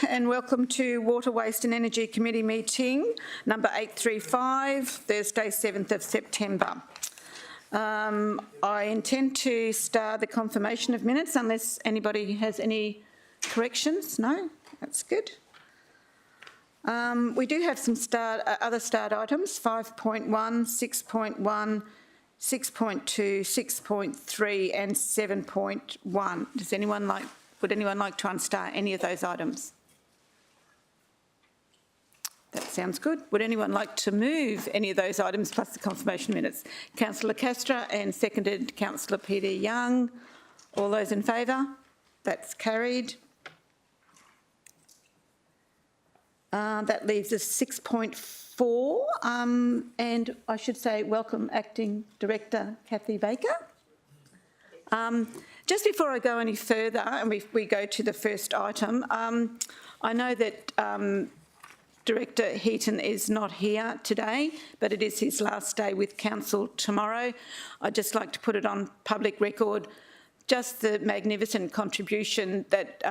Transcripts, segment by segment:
and welcome to Water, Waste and Energy Committee meeting number 835, Thursday 7th of September. I intend to start the confirmation of minutes unless anybody has any corrections. No? That's good. We do have some other start items, 5.1, 6.1, 6.2, 6.3 and 7.1. Would anyone like to unstart any of those items? That sounds good. Would anyone like to move any of those items plus the confirmation minutes? Councillor Castro and seconded Councillor Peter Young. All those in favour? That's carried. That leaves us 6.4 and I should say welcome Acting Director Kathy Baker. Just before I go any further and we go to the first item, I know that Director Heaton is not here today, but it is his last day with Council tomorrow. I'd just like to put it on public record, just the magnificent contribution that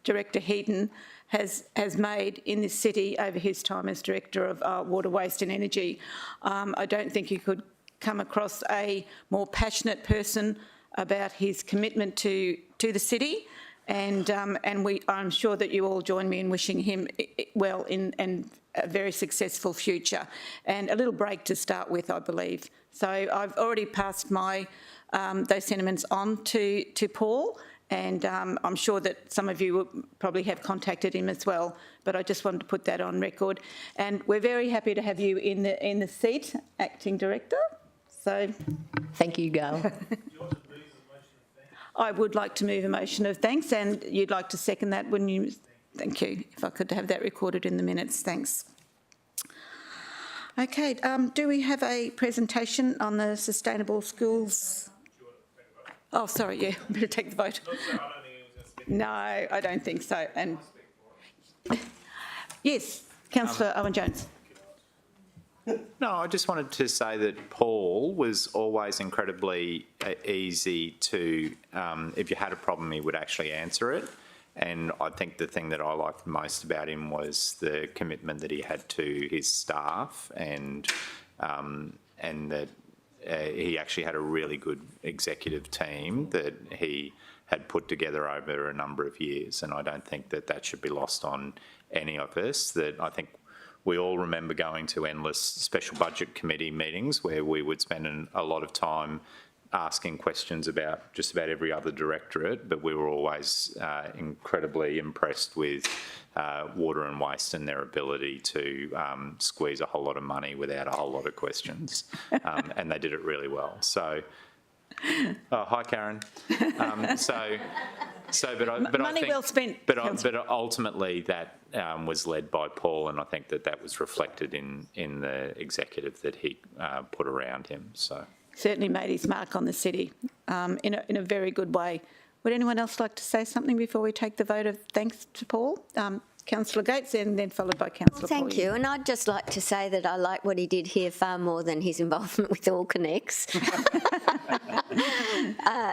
Director Heaton has made in this city over his time as Director of Water, Waste and Energy. I don't think you could come across a more passionate person about his commitment to the city, and I'm sure that you all join me in wishing him well and a very successful future, and a little break to start with, I believe. So I've already passed my those sentiments on to Paul, and I'm sure that some of you will probably have contacted him as well, but I just wanted to put that on record. And we're very happy to have you in the seat, Acting Director. So thank you, Gail. I would like to move a motion of thanks, and you'd like to second that, wouldn't you? Thank you. If I could have that recorded in the minutes, thanks. Okay, do we have a presentation on the sustainable schools? Oh, sorry, yeah, I'm going to take the vote. No, I don't think so. And yes, Councillor Owen-Jones. No, I just wanted to say that Paul was always incredibly easy to, if you had a problem, he would actually answer it. And I think the thing that I liked most about him was the commitment that he had to his staff, and that he actually had a really good executive team that he had put together over a number of years. And I don't think that that should be lost on any of us. That I think we all remember going to endless special budget committee meetings where we would spend a lot of time asking questions about just about every other directorate, but we were always incredibly impressed with Water and Waste and their ability to squeeze a whole lot of money without a whole lot of questions, and they did it really well. So, oh, hi, Karen. But money well spent. But ultimately, that was led by Paul, and I think that was reflected in the executive that he put around him. So certainly made his mark on the city in a very good way. Would anyone else like to say something before we take the vote of thanks to Paul? Councillor Gates, and then followed by Councillor Thank you. And I'd just like to say that I like what he did here far more than his involvement with All Connects.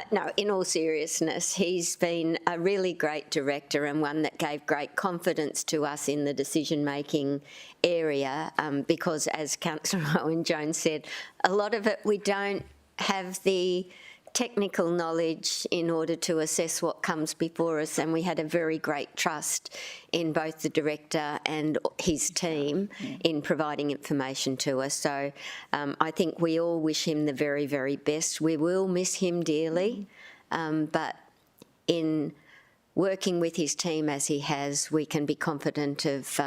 No, in all seriousness, he's been a really great director and one that gave great confidence to us in the decision-making area because, as Councillor Owen-Jones said, a lot of it we don't have the technical knowledge in order to assess what comes before us, and we had a very great trust in both the director and his team in providing information to us. So I think we all wish him the very, very best. We will miss him dearly, but in working with his team as he has, we can be confident of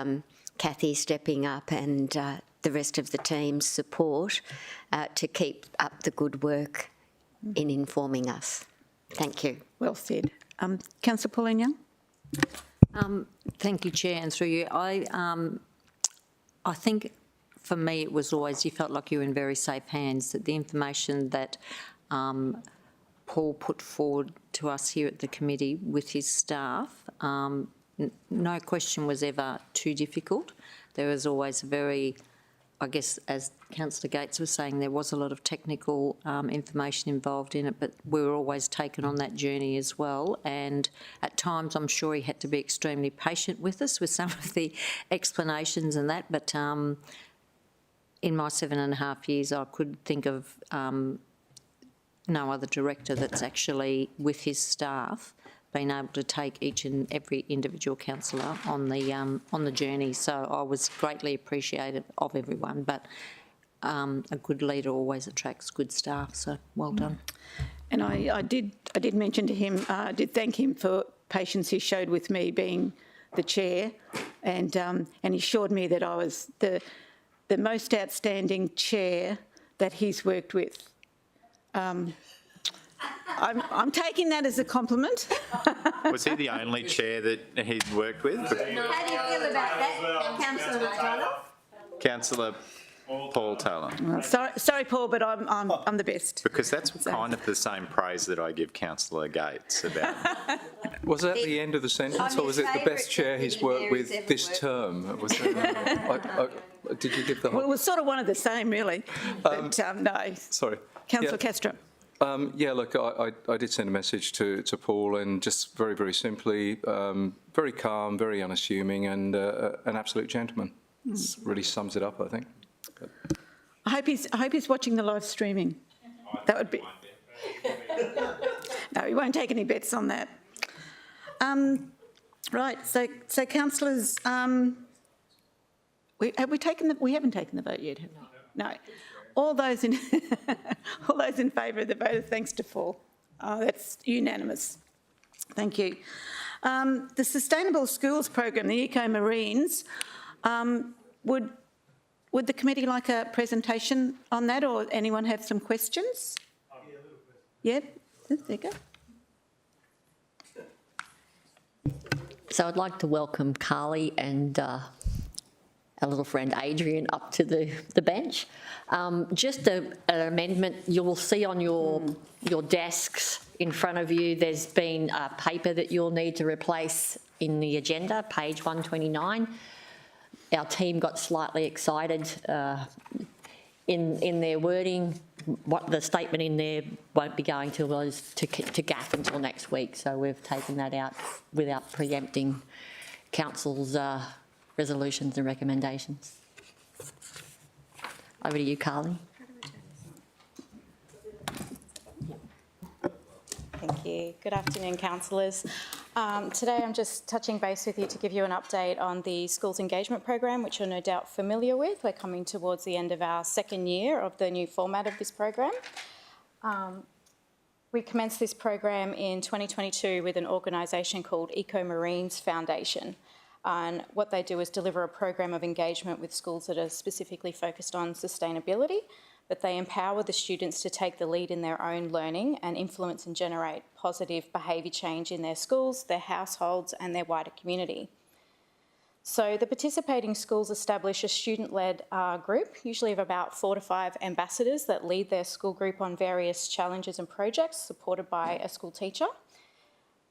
Kathy stepping up and the rest of the team's support to keep up the good work in informing us. Thank you. Well said. Councillor Pauline Young. Thank you, Chair, and through you. I think for me it was always, you felt like you were in very safe hands, that the information that Paul put forward to us here at the committee with his staff, no question was ever too difficult. There was always a very I guess, as Councillor Gates was saying, there was a lot of technical information involved in it, but we were always taken on that journey as well. And at times, I'm sure he had to be extremely patient with us with some of the explanations and that. But in my 7.5 years, I could think of no other director that's actually, with his staff, been able to take each and every individual councillor on the journey. So I was greatly appreciative of everyone, but a good leader always attracts good staff, so well done. And I did mention to him, I did thank him for patience he showed with me being the chair, and he assured me that I was the most outstanding chair that he's worked with. I'm taking that as a compliment. Was he the only chair that he'd worked with? How do you feel about that, Councillor Taylor? Councillor Paul Taylor. Sorry, Paul, but I'm the best. Because that's kind of the same praise that I give Councillor Gates about. Was that the end of the sentence, or was it the best chair he's worked with this term? Was it, did you give the whole... Well, it was sort of one of the same, really. But no. Sorry. Councillor Castro. Yeah, look, I did send a message to Paul, and just very, very simply, very calm, very unassuming, and an absolute gentleman. It really sums it up, I think. I hope he's watching the live streaming. That would be... No, he won't take any bets on that. Right, so councillors, we haven't taken the vote yet, have we? No. All those in favour of the vote, thanks to Paul. That's unanimous. Thank you. The Sustainable Schools program, the Eco Marines, would the committee like a presentation on that, or anyone have some questions? Yeah, there you go. So I'd like to welcome Carly and our little friend Adrian up to the bench. Just an amendment, you will see on your desks in front of you, there's been a paper that you'll need to replace in the agenda, page 129. Our team got slightly excited in their wording. What the statement in there won't be going to GAF until next week, so we've taken that out without preempting council's resolutions and recommendations. Over to you, Carly. Thank you. Good afternoon, councillors. Today I'm just touching base with you to give you an update on the Schools Engagement Program, which you're no doubt familiar with. We're coming towards the end of our second year of the new format of this program. We commenced this program in 2022 with an organisation called Eco Marines Foundation. And what they do is deliver a program of engagement with schools that are specifically focused on sustainability, but they empower the students to take the lead in their own learning and influence and generate positive behaviour change in their schools, their households and their wider community. So the participating schools establish a student-led group, usually of about 4 to 5 ambassadors that lead their school group on various challenges and projects supported by a school teacher.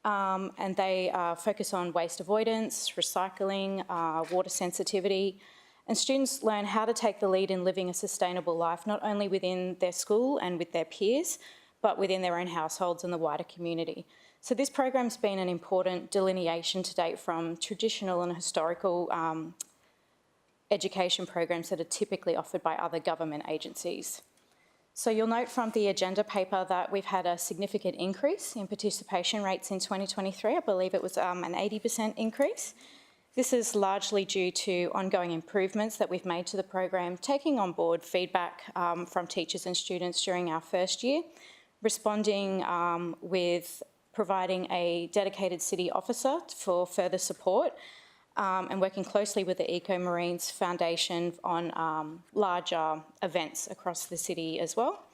And they focus on waste avoidance, recycling, water sensitivity, and students learn how to take the lead in living a sustainable life, not only within their school and with their peers, but within their own households and the wider community. So this program's been an important delineation to date from traditional and historical education programs that are typically offered by other government agencies. So you'll note from the agenda paper that we've had a significant increase in participation rates in 2023. I believe it was an 80% increase. This is largely due to ongoing improvements that we've made to the program, taking on board feedback from teachers and students during our first year, responding with providing a dedicated city officer for further support, and working closely with the Eco Marines Foundation on larger events across the city as well.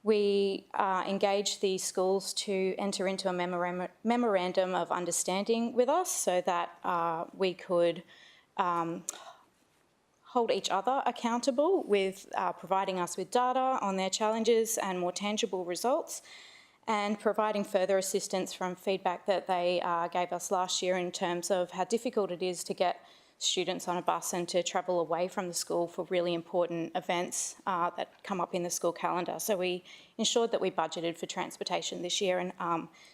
We engaged the schools to enter into a memorandum of understanding with us so that we could hold each other accountable with providing us with data on their challenges and more tangible results, and providing further assistance from feedback that they gave us last year in terms of how difficult it is to get students on a bus and to travel away from the school for really important events that come up in the school calendar. So we ensured that we budgeted for transportation this year and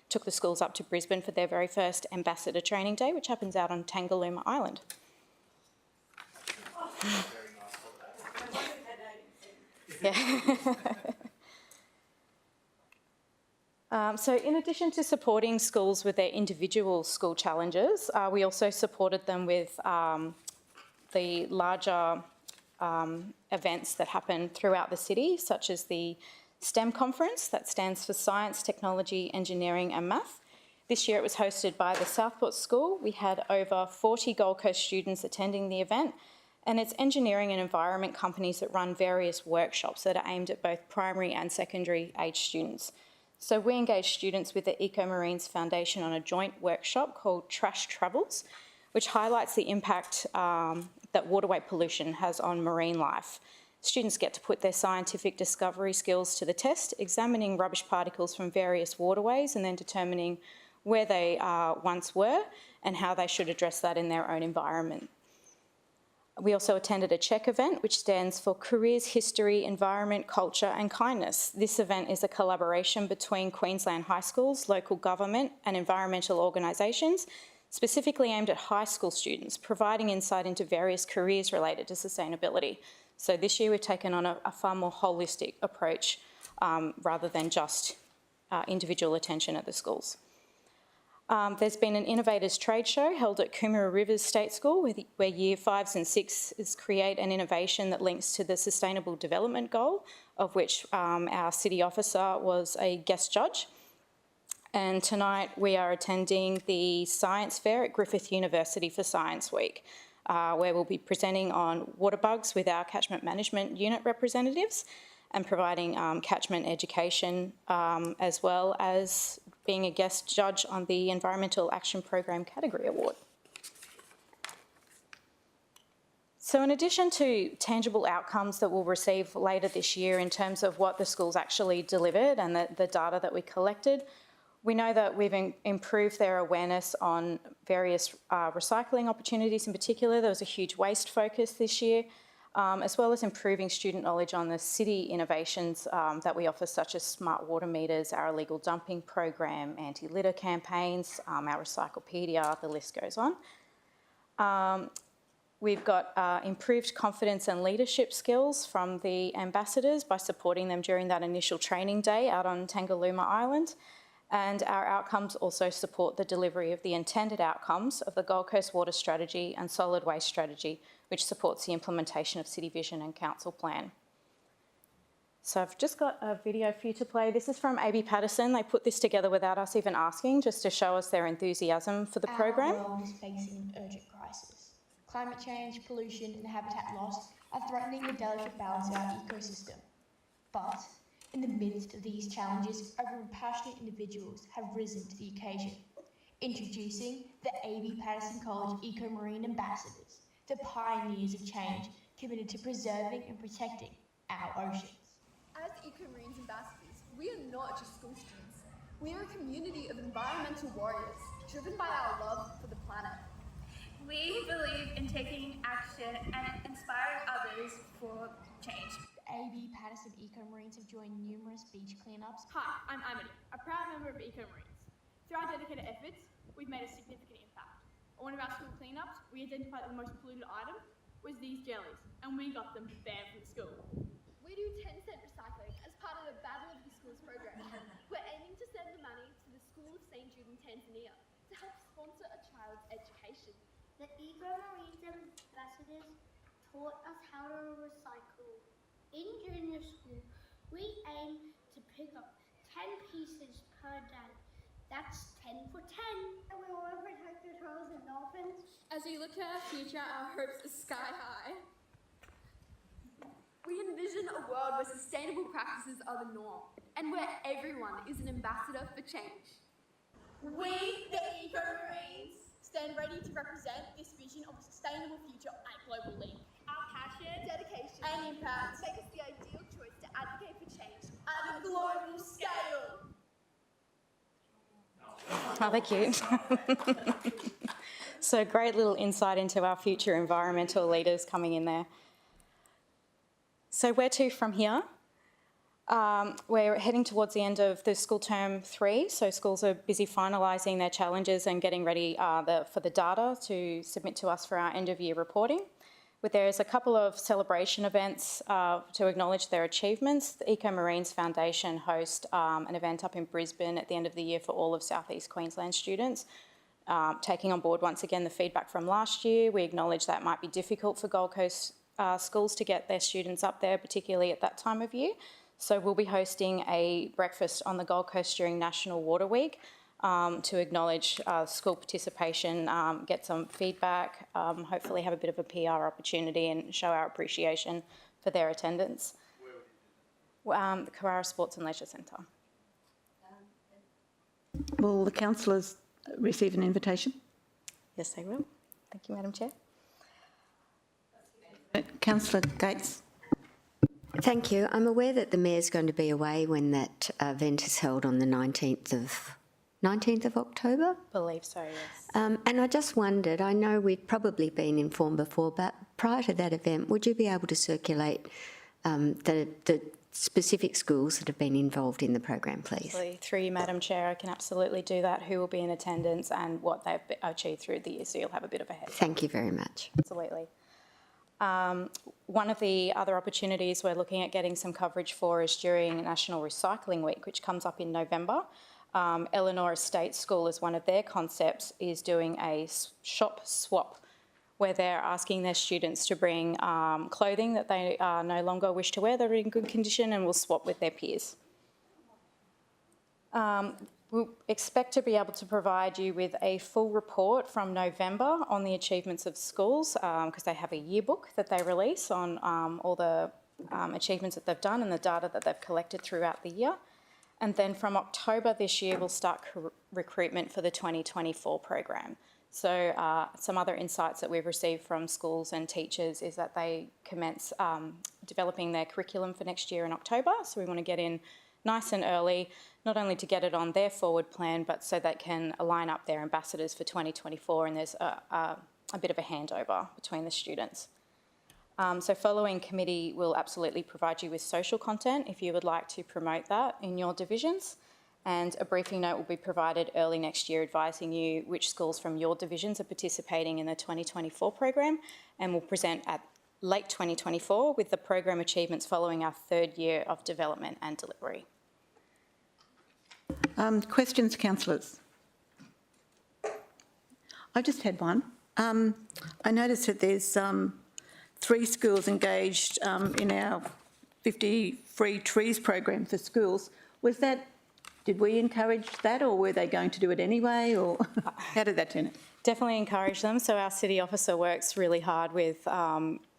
took the schools up to Brisbane for their very first Ambassador Training Day, which happens out on Tangalooma Island. Yeah. So in addition to supporting schools with their individual school challenges, we also supported them with the larger events that happen throughout the city, such as the STEM conference, that stands for Science, Technology, Engineering and Math. This year it was hosted by the Southport School. We had over 40 Gold Coast students attending the event, and it's engineering and environment companies that run various workshops that are aimed at both primary and secondary age students. So we engaged students with the Recommenced Foundation on a joint workshop called Trash Travels, which highlights the impact that waterway pollution has on marine life. Students get to put their scientific discovery skills to the test, examining rubbish particles from various waterways and then determining where they once were and how they should address that in their own environment. We also attended a CHECK event, which stands for Careers, History, Environment, Culture and Kindness. This event is a collaboration between Queensland high schools, local government and environmental organisations, specifically aimed at high school students, providing insight into various careers related to sustainability. So this year we've taken on a far more holistic approach rather than just individual attention at the schools. There's been an Innovators Trade Show held at Coomera Rivers State School where Year 5s and 6s create an innovation that links to the Sustainable Development Goal, of which our City Officer was a guest judge. And tonight we are attending the Science Fair at Griffith University for Science Week, where we'll be presenting on water bugs with our catchment management unit representatives and providing catchment education, as well as being a guest judge on the Environmental Action Program Category Award. So in addition to tangible outcomes that we'll receive later this year in terms of what the schools actually delivered and the data that we collected, we know that we've improved their awareness on various recycling opportunities in particular. There was a huge waste focus this year, as well as improving student knowledge on the city innovations that we offer, such as smart water meters, our illegal dumping program, anti-litter campaigns, our Recyclepedia, the list goes on. We've got improved confidence and leadership skills from the ambassadors by supporting them during that initial training day out on Tangalooma Island. And our outcomes also support the delivery of the intended outcomes of the Gold Coast Water Strategy and Solid Waste Strategy, which supports the implementation of City Vision and Council Plan. So I've just got a video for you to play. This is from AB Patterson. They put this together without us even asking, just to show us their enthusiasm for the program. Our world is facing an urgent crisis. Climate change, pollution and habitat loss are threatening the delicate balance of our ecosystem. But in the midst of these challenges, a group of passionate individuals have risen to the occasion. Introducing the AB Patterson College Eco-Marine Ambassadors, the pioneers of change committed to preserving and protecting our oceans. As Eco-Marines Ambassadors, we are not just school students. We are a community of environmental warriors, driven by our love for the planet. We believe in taking action and inspiring others for change. AB Patterson Eco-Marines have joined numerous beach cleanups. Hi, I'm Amity, a proud member of Eco-Marines. Through our dedicated efforts, we've made a significant impact. On one of our school cleanups, we identified that the most polluted item was these jellies, and we got them banned from school. We do 10-cent recycling as part of the Battle of the Schools program. We're aiming to send the money to the School of St. Jude in Tanzania to help sponsor a child's education. The Eco-Marines Ambassadors taught us how to recycle. In junior school, we aim to pick up 10 pieces per day. That's 10 for 10. And we want to protect the turtles and dolphins. As we look to our future, our hopes are sky high. We envision a world where sustainable practices are the norm and where everyone is an ambassador for change. We, the Eco-Marines, stand ready to represent this vision of a sustainable future at global league. Our passion, dedication, and impact make us the ideal choice to advocate for change at a global scale. Oh, thank you. So great little insight into our future environmental leaders coming in there. So where to from here? We're heading towards the end of the school term 3, so schools are busy finalising their challenges and getting ready for the data to submit to us for our end of year reporting. But there's a couple of celebration events to acknowledge their achievements. The Eco Marines Foundation host an event up in Brisbane at the end of the year for all of South East Queensland students. Taking on board once again the feedback from last year, we acknowledge that might be difficult for Gold Coast schools to get their students up there, particularly at that time of year. So we'll be hosting a breakfast on the Gold Coast during National Water Week to acknowledge school participation, get some feedback, hopefully have a bit of a PR opportunity and show our appreciation for their attendance. The Carrara Sports and Leisure Centre. Will the councillors receive an invitation? Yes, they will. Thank you, Madam Chair. Councillor Gates. Thank you. I'm aware that the Mayor's going to be away when that event is held on the 19th of October? Believe so, yes. And I just wondered, I know we've probably been informed before, but prior to that event, would you be able to circulate the specific schools that have been involved in the program, please? Absolutely. Through you, Madam Chair, I can absolutely do that, who will be in attendance and what they've achieved through the year, so you'll have a bit of a head start. Thank you very much. Absolutely. One of the other opportunities we're looking at getting some coverage for is during National Recycling Week, which comes up in November. Eleanor Estate School, as one of their concepts, is doing a shop swap where they're asking their students to bring clothing that they no longer wish to wear that are in good condition and will swap with their peers. We'll expect to be able to provide you with a full report from November on the achievements of schools because they have a yearbook that they release on all the achievements that they've done and the data that they've collected throughout the year. And then from October this year, we'll start recruitment for the 2024 program. So some other insights that we've received from schools and teachers is that they commence developing their curriculum for next year in October. So we want to get in nice and early, not only to get it on their forward plan, but so they can align up their ambassadors for 2024 and there's a bit of a handover between the students. So following committee will absolutely provide you with social content if you would like to promote that in your divisions. And a briefing note will be provided early next year advising you which schools from your divisions are participating in the 2024 program, and will present at late 2024 with the program achievements following our 3rd year of development and delivery. Questions, councillors? I just had one. I noticed that there's 3 schools engaged in our 50 free trees program for schools. Was that, did we encourage that, or were they going to do it anyway, or how did that turn out? Definitely encourage them. So our city officer works really hard with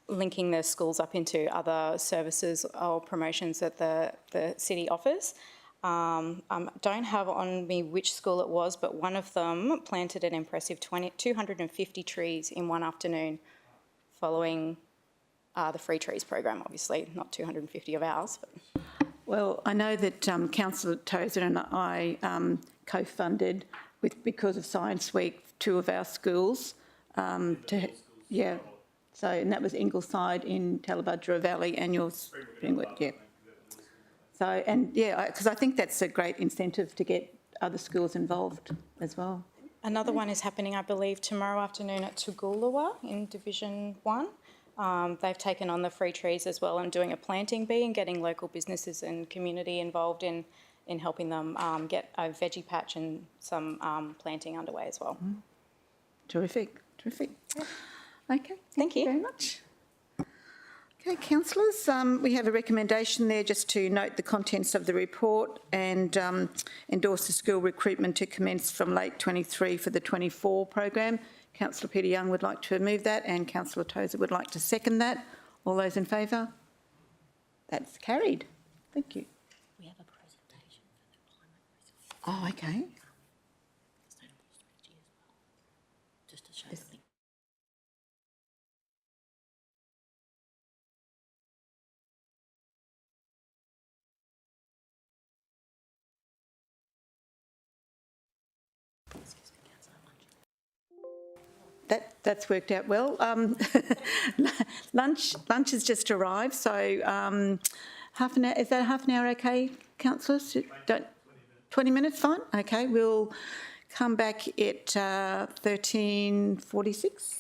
linking the schools up into other services or promotions that the city offers. Don't have on me which school it was, but one of them planted an impressive 250 trees in one afternoon following the free trees program, obviously, not 250 of ours. But. Well, I know that Councillor Tozer and I co-funded, because of Science Week, 2 of our schools. Yeah, so, and that was Ingleside in Tallabudgera Valley and yours, Springwood, yeah. So, and yeah, because I think that's a great incentive to get other schools involved as well. Another one is happening, I believe, tomorrow afternoon at Toogoolawah in Division 1. They've taken on the free trees as well and doing a planting bee and getting local businesses and community involved in helping them get a veggie patch and some planting underway as well. Terrific, terrific. Yeah. Okay, thank you very much. Okay, councillors, we have a recommendation there just to note the contents of the report and endorse the school recruitment to commence from late 23 for the 24 program. Councillor Peter Young would like to move that and Councillor Tozer would like to second that. All those in favour? That's carried. Thank you. We have a presentation for the climate resilience. Oh, okay. Sustainable strategy as well, just to show the link. Excuse me, Councillor Lunch. That's worked out well. Lunch has just arrived, so half an hour, is that half an hour okay, councillors? 20 minutes, fine? Okay, we'll come back at 13:46.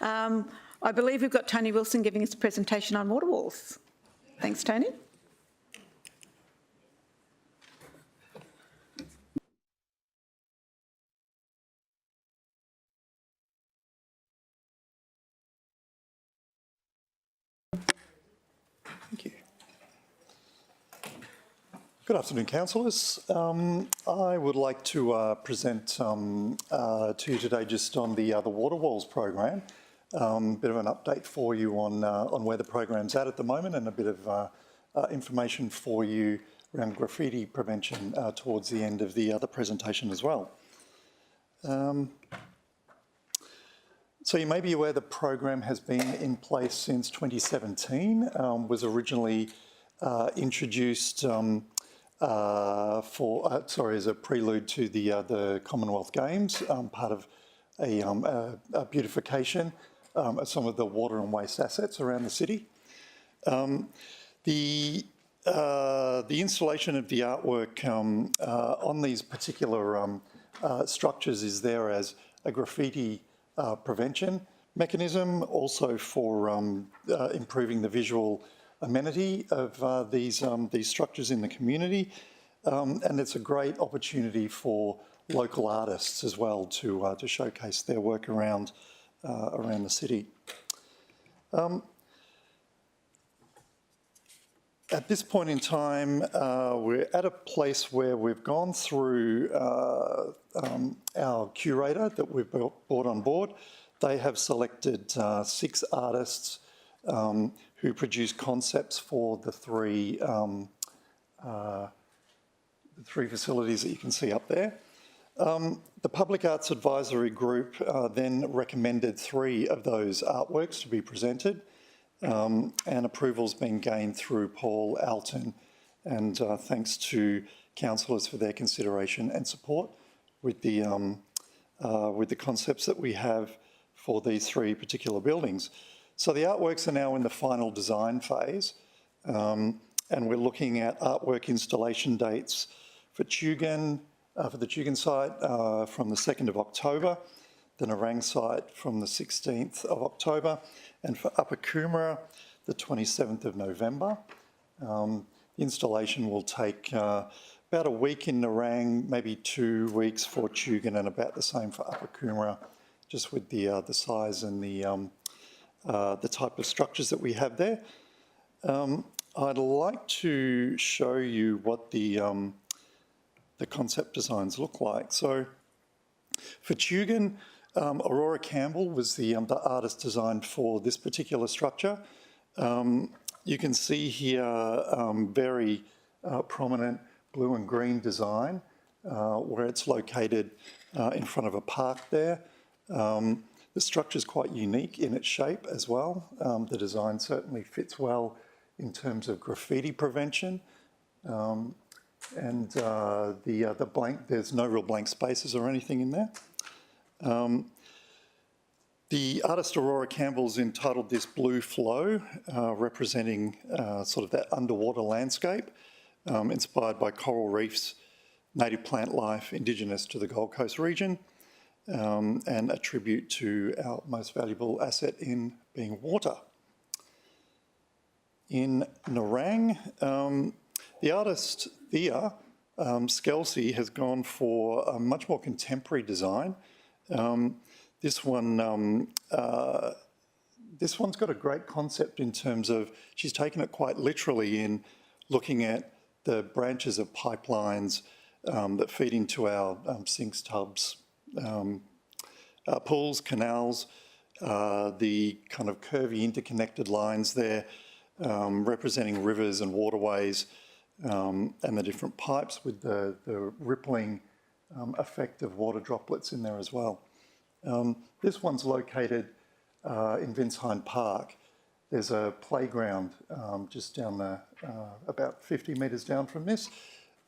I believe we've got Tony Wilson giving us a presentation on water walls. Thanks, Tony. Thank you. Good afternoon, councillors. I would like to present to you today just on the Water Walls program. Bit of an update for you on where the program's at the moment, and a bit of information for you around graffiti prevention towards the end of the presentation as well. So you may be aware the program has been in place since 2017, was originally introduced as a prelude to the Commonwealth Games, part of a beautification of some of the water and waste assets around the city. The installation of the artwork on these particular structures is there as a graffiti prevention mechanism, also for improving the visual amenity of these structures in the community, and it's a great opportunity for local artists as well to showcase their work around the city. At this point in time, we're at a place where we've gone through our curator that we've brought on board. They have selected 6 artists who produce concepts for the three facilities that you can see up there. The Public Arts Advisory Group then recommended 3 of those artworks to be presented, and approval's been gained through Paul Alton, and thanks to councillors for their consideration and support with the concepts that we have for these 3 particular buildings. So the artworks are now in the final design phase, and we're looking at artwork installation dates for Tugun, for the Tugun site from the 2nd of October, the Narang site from the 16th of October, and for Upper Coomera, the 27th of November. The installation will take about a week in Narang, maybe 2 weeks for Tugun, and about the same for Upper Coomera, just with the size and the type of structures that we have there. I'd like to show you what the concept designs look like. So for Tugun, Aurora Campbell was the artist designed for this particular structure. You can see here very prominent blue and green design where it's located in front of a park there. The structure is quite unique in its shape as well. The design certainly fits well in terms of graffiti prevention. And the blank, there's no real blank spaces or anything in there. The artist Aurora Campbell's entitled this Blue Flow, representing sort of that underwater landscape, inspired by coral reefs, native plant life, indigenous to the Gold Coast region, and a tribute to our most valuable asset in being water. In Narang, the artist Thea Skelsey has gone for a much more contemporary design. This one's got a great concept in terms of she's taken it quite literally in looking at the branches of pipelines that feed into our sinks, tubs, pools, canals, the kind of curvy interconnected lines there representing rivers and waterways, and the different pipes with the rippling effect of water droplets in there as well. This one's located in Vinsheim Park. There's a playground just down the, about 50 metres down from this.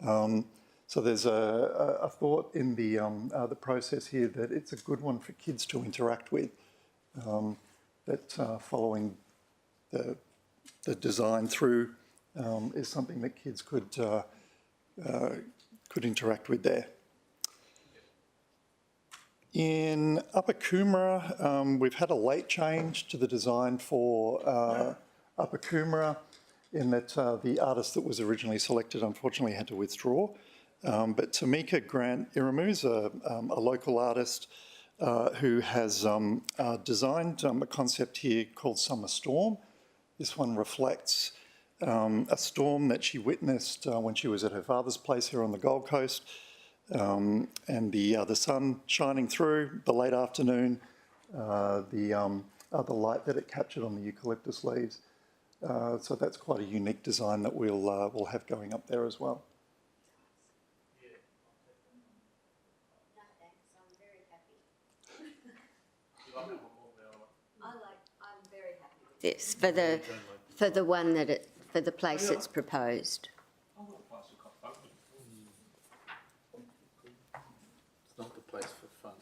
So there's a thought in the process here that it's a good one for kids to interact with, that following the design through is something that kids could interact with there. In Upper Coomera, we've had a late change to the design for Upper Coomera in that the artist that was originally selected unfortunately had to withdraw. But Tamika Grant Iramu's a local artist who has designed a concept here called Summer Storm. This one reflects a storm that she witnessed when she was at her father's place here on the Gold Coast, and the sun shining through, the late afternoon, the light that it captured on the eucalyptus leaves. So that's quite a unique design that we'll have going up there as well. I'm very happy with this for the place it's proposed. It's not the place for funk.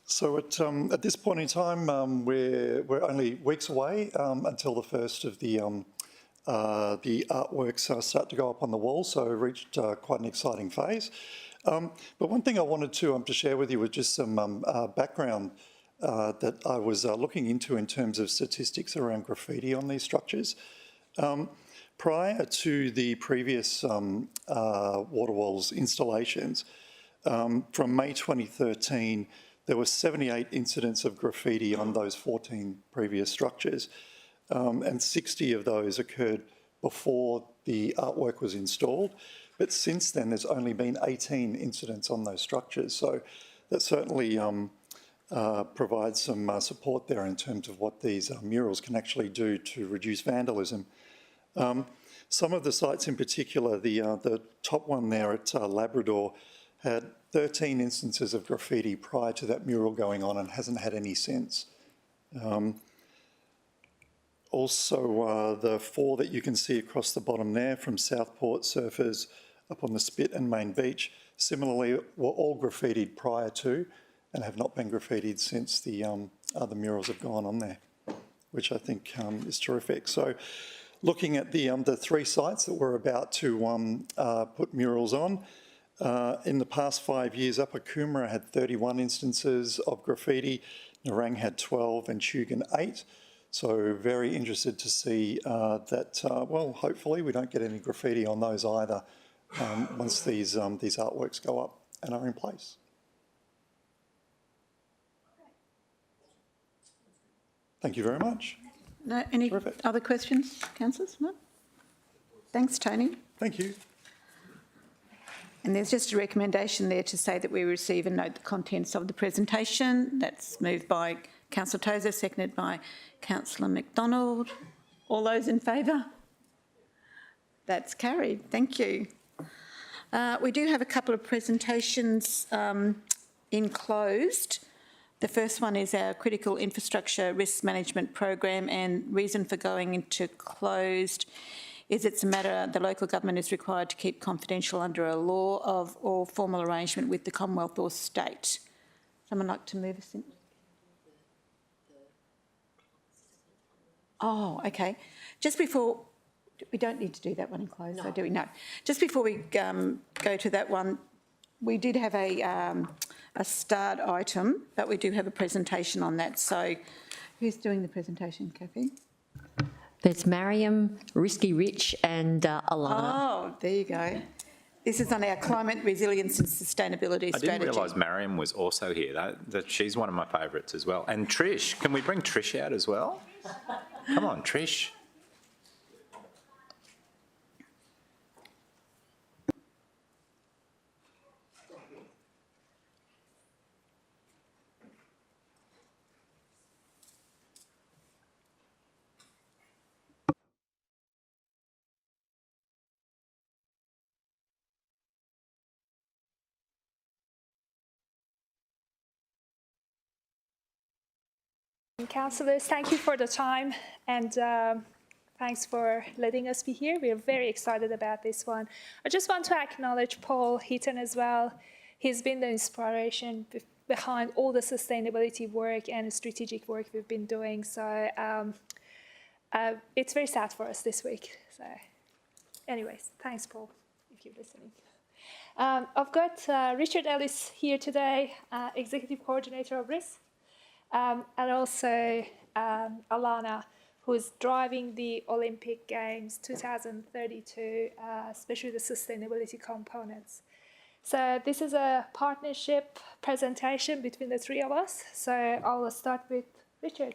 So at this point in time, we're only weeks away until the first of the artworks start to go up on the wall, so we've reached quite an exciting phase. But one thing I wanted to share with you was just some background that I was looking into in terms of statistics around graffiti on these structures. Prior to the previous water walls installations, from May 2013, there were 78 incidents of graffiti on those 14 previous structures, and 60 of those occurred before the artwork was installed. But since then, there's only been 18 incidents on those structures. So that certainly provides some support there in terms of what these murals can actually do to reduce vandalism. Some of the sites in particular, the top one there at Labrador had 13 instances of graffiti prior to that mural going on and hasn't had any since. Also, the 4 that you can see across the bottom there from Southport, Surfers, up on the Spit and Main Beach, similarly were all graffitied prior to and have not been graffitied since the other murals have gone on there, which I think is terrific. So looking at the 3 sites that we're about to put murals on, in the past 5 years, Upper Coomera had 31 instances of graffiti, Nerang had 12 and Tugun 8. So very interested to see that, well, hopefully we don't get any graffiti on those either once these artworks go up and are in place. Thank you very much. No, any other questions, councillors? No? Thanks, Tony. Thank you. And there's just a recommendation there to say that we receive and note the contents of the presentation. That's moved by Councillor Tozer, seconded by Councillor McDonald. All those in favour? That's carried. Thank you. We do have a couple of presentations enclosed. The first one is our Critical Infrastructure Risk Management Program, and reason for going into closed is it's a matter the local government is required to keep confidential under a law of or formal arrangement with the Commonwealth or state. Someone like to move us in? Oh, okay. Just before, we don't need to do that one in closed, though, do we? No. Just before we go to that one, we did have a start item, but we do have a presentation on that. So who's doing the presentation, Kathy? There's Mariam, Risky Rich and Alana. Oh, there you go. This is on our climate resilience and sustainability strategy. I didn't realise Mariam was also here. That she's one of my favourites as well. And Trish, can we bring Trish out as well? Come on, Trish. Councillors, thank you for the time and thanks for letting us be here. We are very excited about this one. I just want to acknowledge Paul Heaton as well. He's been the inspiration behind all the sustainability work and strategic work we've been doing. So it's very sad for us this week. So anyways, thanks, Paul, if you're listening. I've got Richard Ellis here today, Executive Coordinator of RIS, and also Alana, who's driving the Olympic Games 2032, especially the sustainability components. So this is a partnership presentation between the three of us. So I'll start with Richard.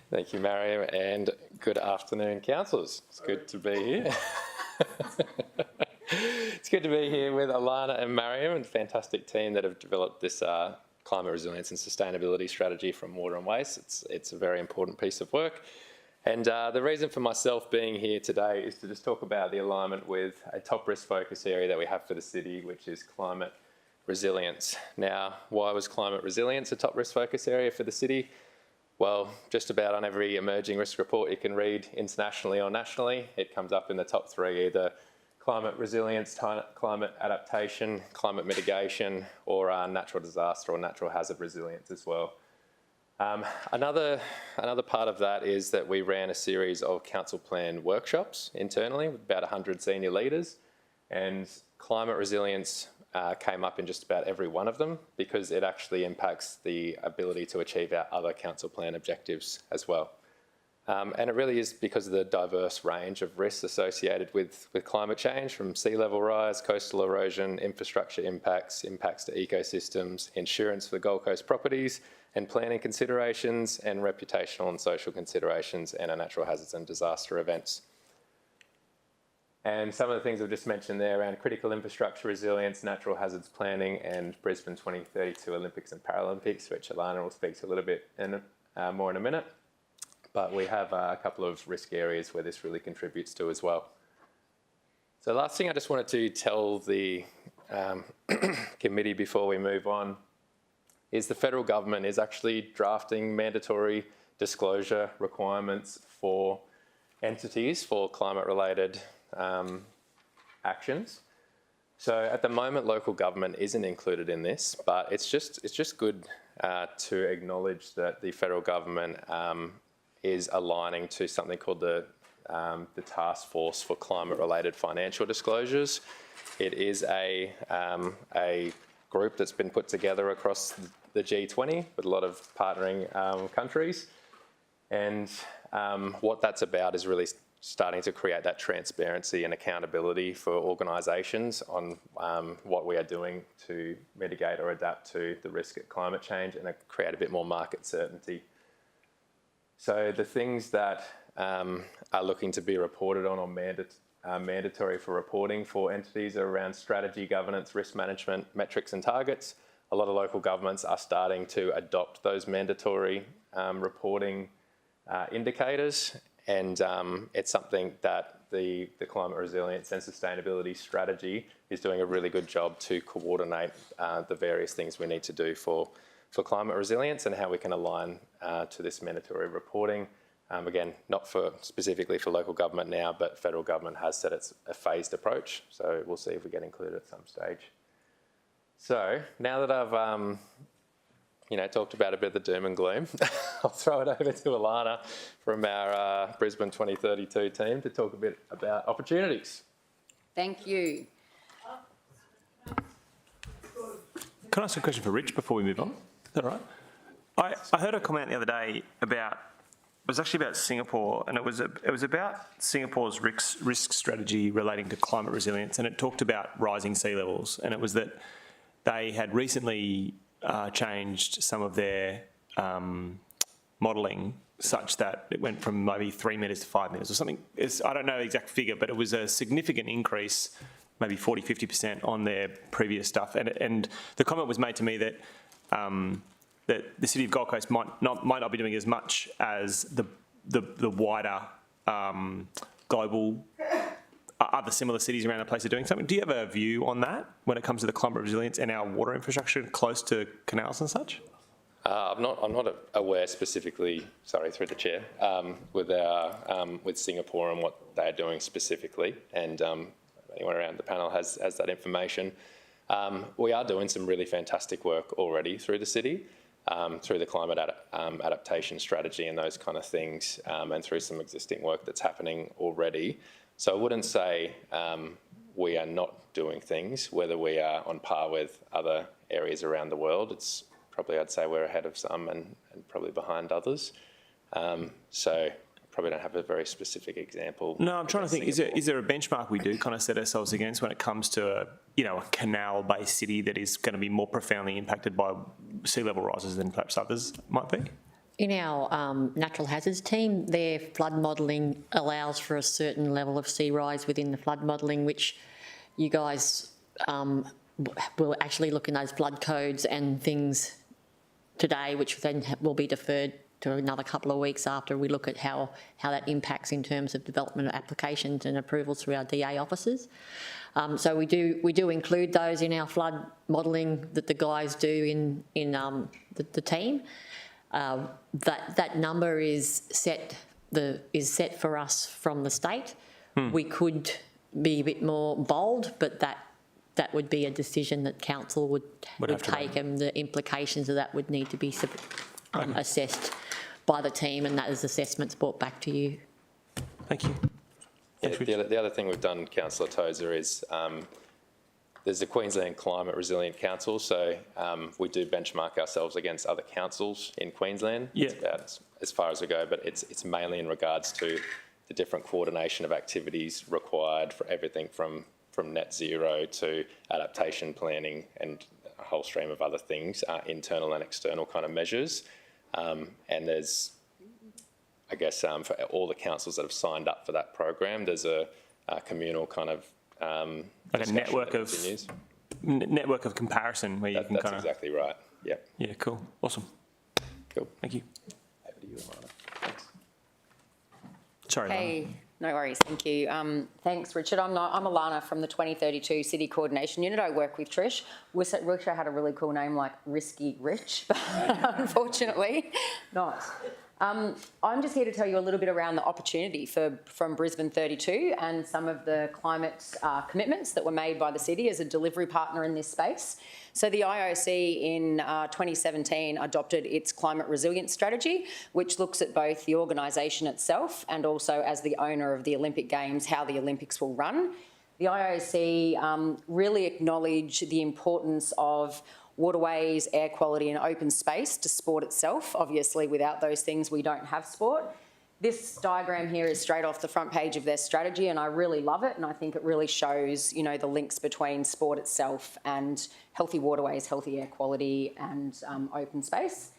Thank you, Mariam, and good afternoon, councillors. It's good to be here. It's good to be here with Alana and Mariam and the fantastic team that have developed this climate resilience and sustainability strategy from water and waste. It's a very important piece of work. And the reason for myself being here today is to just talk about the alignment with a top risk focus area that we have for the city, which is climate resilience. Now, why was climate resilience a top risk focus area for the city? Well, just about on every emerging risk report you can read internationally or nationally, it comes up in the top three, either climate resilience, climate adaptation, climate mitigation, or natural disaster or natural hazard resilience as well. Another part of that is that we ran a series of council plan workshops internally with about 100 senior leaders, and climate resilience came up in just about every one of them because it actually impacts the ability to achieve our other council plan objectives as well. And it really is because of the diverse range of risks associated with climate change, from sea level rise, coastal erosion, infrastructure impacts, impacts to ecosystems, insurance for Gold Coast properties, and planning considerations, and reputational and social considerations, and our natural hazards and disaster events. And some of the things I've just mentioned there around critical infrastructure resilience, natural hazards planning, and Brisbane 2032 Olympics and Paralympics, which Alana will speak to a little bit more in a minute. But we have a couple of risk areas where this really contributes to as well. So last thing I just wanted to tell the committee before we move on is the federal government is actually drafting mandatory disclosure requirements for entities for climate-related actions. So at the moment, local government isn't included in this, but it's just good to acknowledge that the federal government is aligning to something called the Task Force for Climate-Related Financial Disclosures. It is a group that's been put together across the G20 with a lot of partnering countries, and what that's about is really starting to create that transparency and accountability for organisations on what we are doing to mitigate or adapt to the risk of climate change and create a bit more market certainty. So the things that are looking to be reported on or mandatory for reporting for entities are around strategy, governance, risk management, metrics and targets. A lot of local governments are starting to adopt those mandatory reporting indicators, and it's something that the climate resilience and sustainability strategy is doing a really good job to coordinate the various things we need to do for climate resilience and how we can align to this mandatory reporting. Again, not specifically for local government now, but federal government has said it's a phased approach, so we'll see if we get included at some stage. So now that I've talked about a bit of the doom and gloom, I'll throw it over to Alana from our Brisbane 2032 team to talk a bit about opportunities. Thank you. Can I ask a question for Rich before we move on? Is that all right? I heard a comment the other day about, it was actually about Singapore, and it was about Singapore's risk strategy relating to climate resilience, and it talked about rising sea levels, and it was that they had recently changed some of their modelling such that it went from maybe 3 metres to 5 metres or something. I don't know the exact figure, but it was a significant increase, maybe 40, 50% on their previous stuff. And the comment was made to me that that the City of Gold Coast might not be doing as much as the wider global other similar cities around the place are doing something. Do you have a view on that when it comes to the climate resilience and our water infrastructure close to canals and such? I'm not aware specifically, sorry, through the chair, with Singapore and what they're doing specifically, and anyone around the panel has that information. We are doing some really fantastic work already through the city, through the climate adaptation strategy and those kind of things, and through some existing work that's happening already. So I wouldn't say we are not doing things, whether we are on par with other areas around the world. It's probably, I'd say we're ahead of some and probably behind others. So probably don't have a very specific example. No, I'm trying to think, is there a benchmark we do kind of set ourselves against when it comes to a canal-based city that is going to be more profoundly impacted by sea level rises than perhaps others might be? In our natural hazards team, their flood modelling allows for a certain level of sea rise within the flood modelling, which you guys will actually look in those flood codes and things today, which then will be deferred to another couple of weeks after we look at how that impacts in terms of development of applications and approvals through our DA offices. So we do include those in our flood modelling that the guys do in the team. That number is set for us from the state. We could be a bit more bold, but that would be a decision that council would take, and the implications of that would need to be assessed by the team, and that is assessments brought back to you. Thank you. The other thing we've done, Councillor Tozer, is there's the Queensland Climate Resilient Council, so we do benchmark ourselves against other councils in Queensland. Yeah. It's about as far as we go, but it's mainly in regards to the different coordination of activities required for everything from net zero to adaptation planning and a whole stream of other things, internal and external kind of measures. And there's, I guess, for all the councils that have signed up for that program, there's a communal kind of like a network of comparison where you can that's kind of... exactly right. Yeah. Yeah. Cool. Awesome. Cool. Thank you. Over to you, Alana. Thanks. Sorry. Hey, no worries. Thank you. Thanks, Richard. I'm Alana from the 2032 City Coordination Unit. I work with Trish. Wish I had a really cool name like Risky Rich, but unfortunately not. I'm just here to tell you a little bit around the opportunity from Brisbane 32 and some of the climate commitments that were made by the city as a delivery partner in this space. So the IOC in 2017 adopted its climate resilience strategy, which looks at both the organisation itself and also as the owner of the Olympic Games, how the Olympics will run. The IOC really acknowledge the importance of waterways, air quality and open space to sport itself. Obviously, without those things, we don't have sport. This diagram here is straight off the front page of their strategy, and I really love it, and I think it really shows, you know, the links between sport itself and healthy waterways, healthy air quality and open space.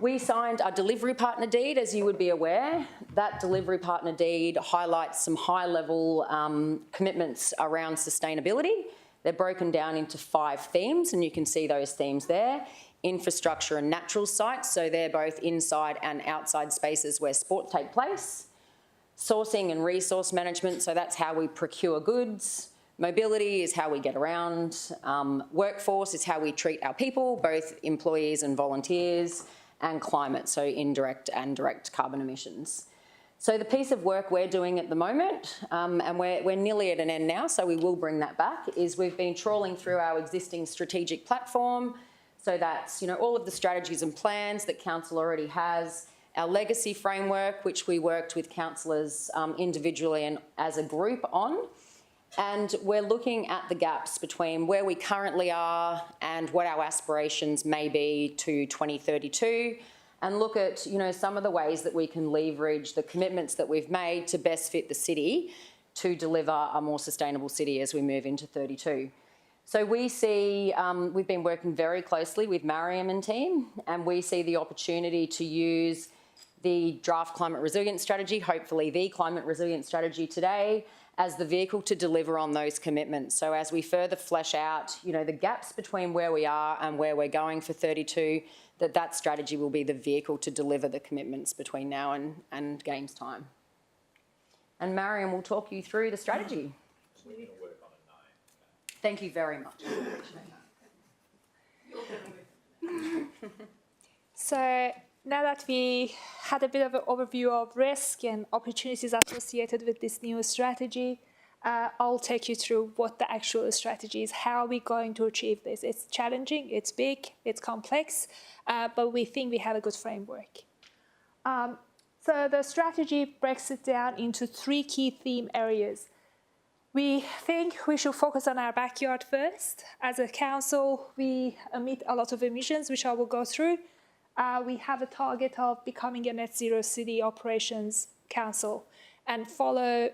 We signed a delivery partner deed, as you would be aware. That delivery partner deed highlights some high-level commitments around sustainability. They're broken down into 5 themes, and you can see those themes there. Infrastructure and natural sites, so they're both inside and outside spaces where sport take place. Sourcing and resource management, so that's how we procure goods. Mobility is how we get around. Workforce is how we treat our people, both employees and volunteers. And climate, so indirect and direct carbon emissions. So the piece of work we're doing at the moment, and we're nearly at an end now, so we will bring that back, is we've been trawling through our existing strategic platform. So that's, you know, all of the strategies and plans that council already has, our legacy framework, which we worked with councillors individually and as a group on. And we're looking at the gaps between where we currently are and what our aspirations may be to 2032, and look at, you know, some of the ways that we can leverage the commitments that we've made to best fit the city to deliver a more sustainable city as we move into 32. So we see, we've been working very closely with Mariam and team, and we see the opportunity to use the draft climate resilience strategy, hopefully the climate resilience strategy today, as the vehicle to deliver on those commitments. So as we further flesh out, you know, the gaps between where we are and where we're going for 32, that strategy will be the vehicle to deliver the commitments between now and Games time. And Mariam will talk you through the strategy. We're going to work on a 9. Thank you very much. So now that we had a bit of an overview of risk and opportunities associated with this new strategy, I'll take you through what the actual strategy is, how are we going to achieve this. It's challenging, it's big, it's complex, but we think we have a good framework. So the strategy breaks it down into 3 key theme areas. We think we should focus on our backyard first. As a council, we emit a lot of emissions, which I will go through. We have a target of becoming a net zero city operations council and follow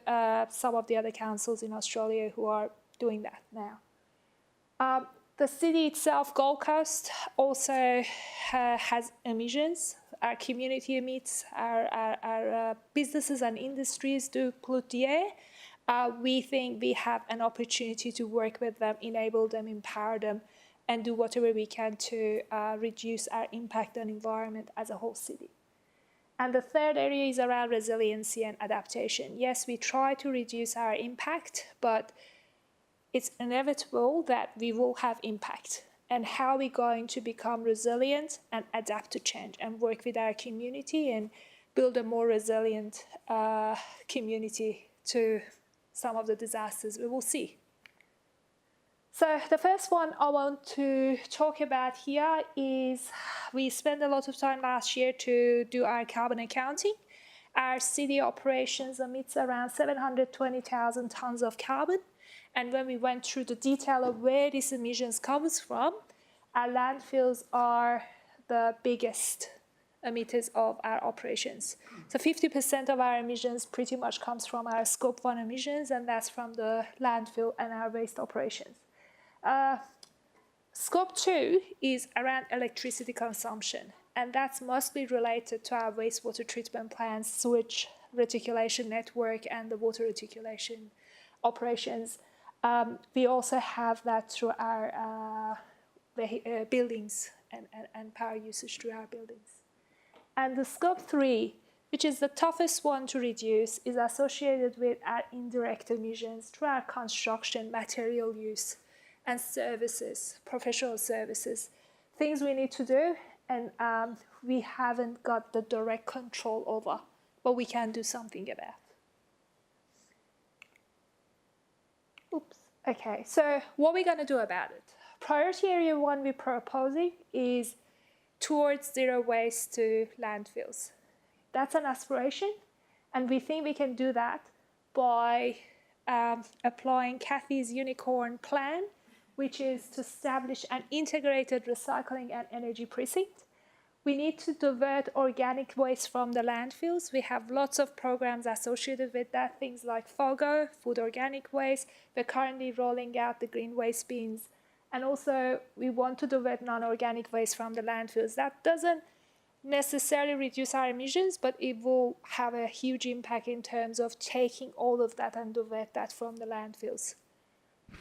some of the other councils in Australia who are doing that now. The city itself, Gold Coast, also has emissions. Our community emits, our businesses and industries do pollute the air. We think we have an opportunity to work with them, enable them, empower them, and do whatever we can to reduce our impact on environment as a whole city. And the third area is around resiliency and adaptation. Yes, we try to reduce our impact, but it's inevitable that we will have impact. And how are we going to become resilient and adapt to change and work with our community and build a more resilient community to some of the disasters we will see. So the first one I want to talk about here is we spent a lot of time last year to do our carbon accounting. Our city operations emits around 720,000 tonnes of carbon. And when we went through the detail of where these emissions comes from, our landfills are the biggest emitters of our operations. So 50% of our emissions pretty much comes from our Scope 1 emissions, and that's from the landfill and our waste operations. Scope 2 is around electricity consumption, and that's mostly related to our wastewater treatment plants, sewage reticulation network, and the water reticulation operations. We also have that through our buildings and power usage through our buildings. And the Scope 3, which is the toughest one to reduce, is associated with our indirect emissions through our construction, material use, and services, professional services, things we need to do and we haven't got the direct control over, but we can do something about. Oops. Okay, so what are we going to do about it? Priority area 1 we're proposing is towards zero waste to landfills. That's an aspiration, and we think we can do that by applying Kathy's unicorn plan, which is to establish an integrated recycling and energy precinct. We need to divert organic waste from the landfills. We have lots of programs associated with that, things like FOGO, food organic waste. We're currently rolling out the green waste bins. And also, we want to divert non-organic waste from the landfills. That doesn't necessarily reduce our emissions, but it will have a huge impact in terms of taking all of that and divert that from the landfills.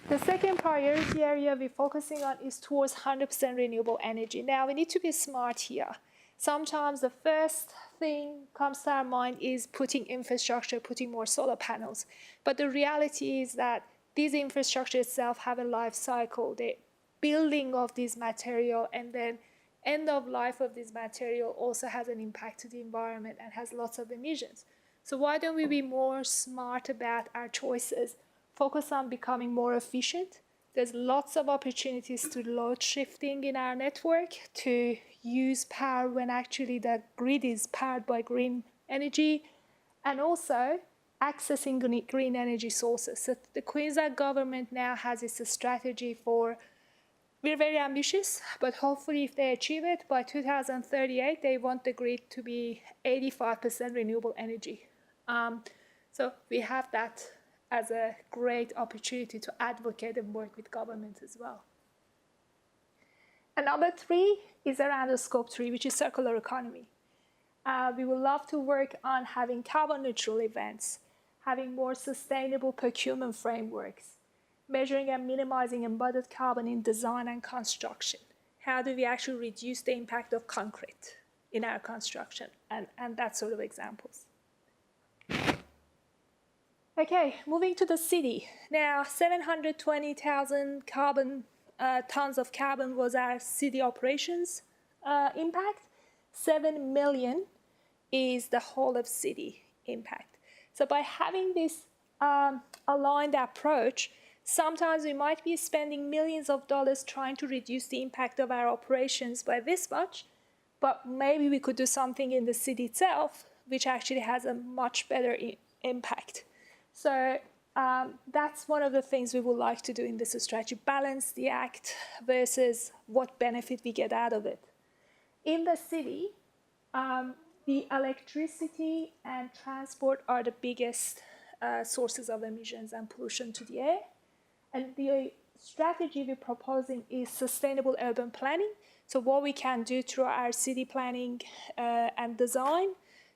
The second priority area we're focusing on is towards 100% renewable energy. Now, we need to be smart here. Sometimes the first thing comes to our mind is putting infrastructure, putting more solar panels. But the reality is that these infrastructure itself have a life cycle. The building of this material and then end of life of this material also has an impact to the environment and has lots of emissions. So why don't we be more smart about our choices? Focus on becoming more efficient. There's lots of opportunities to load shifting in our network, to use power when actually the grid is powered by green energy, and also accessing green energy sources. So the Queensland government now has its strategy for, we're very ambitious, but hopefully if they achieve it, by 2038, they want the grid to be 85% renewable energy. So we have that as a great opportunity to advocate and work with government as well. And number 3 is around the Scope 3, which is circular economy. We would love to work on having carbon neutral events, having more sustainable procurement frameworks, measuring and minimizing embodied carbon in design and construction. How do we actually reduce the impact of concrete in our construction, and that sort of examples. Okay, moving to the city. Now, 720,000 tons of carbon was our city operations impact. 7 million is the whole of city impact. So by having this aligned approach, sometimes we might be spending millions of dollars trying to reduce the impact of our operations by this much, but maybe we could do something in the city itself which actually has a much better impact. So that's one of the things we would like to do in this strategy, balance the act versus what benefit we get out of it. In the city, the electricity and transport are the biggest sources of emissions and pollution to the air. And the strategy we're proposing is sustainable urban planning. So what we can do through our city planning and design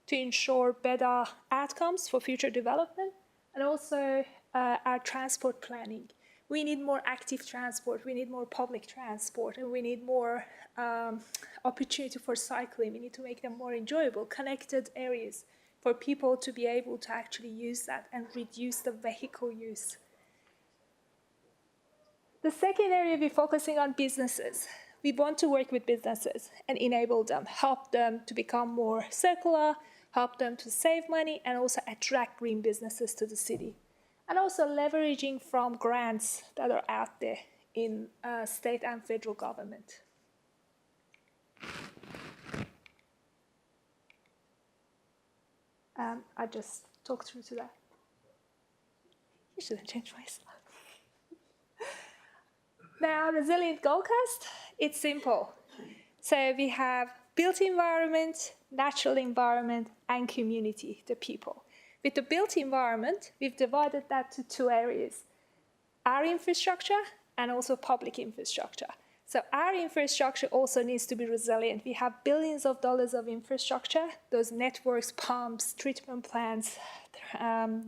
to ensure better outcomes for future development, and also our transport planning. We need more active transport, we need more public transport, and we need more opportunity for cycling. We need to make them more enjoyable, connected areas for people to be able to actually use that and reduce the vehicle use. The second area, we're focusing on businesses. We want to work with businesses and enable them, help them to become more circular, help them to save money, and also attract green businesses to the city. And also leveraging from grants that are out there in state and federal government. I just talked through to that. You shouldn't change my slide. Now, resilient Gold Coast, it's simple. So we have built environment, natural environment, and community, the people. With the built environment, we've divided that to two areas, our infrastructure and also public infrastructure. So our infrastructure also needs to be resilient. We have billions of dollars of infrastructure, those networks, pumps, treatment plants,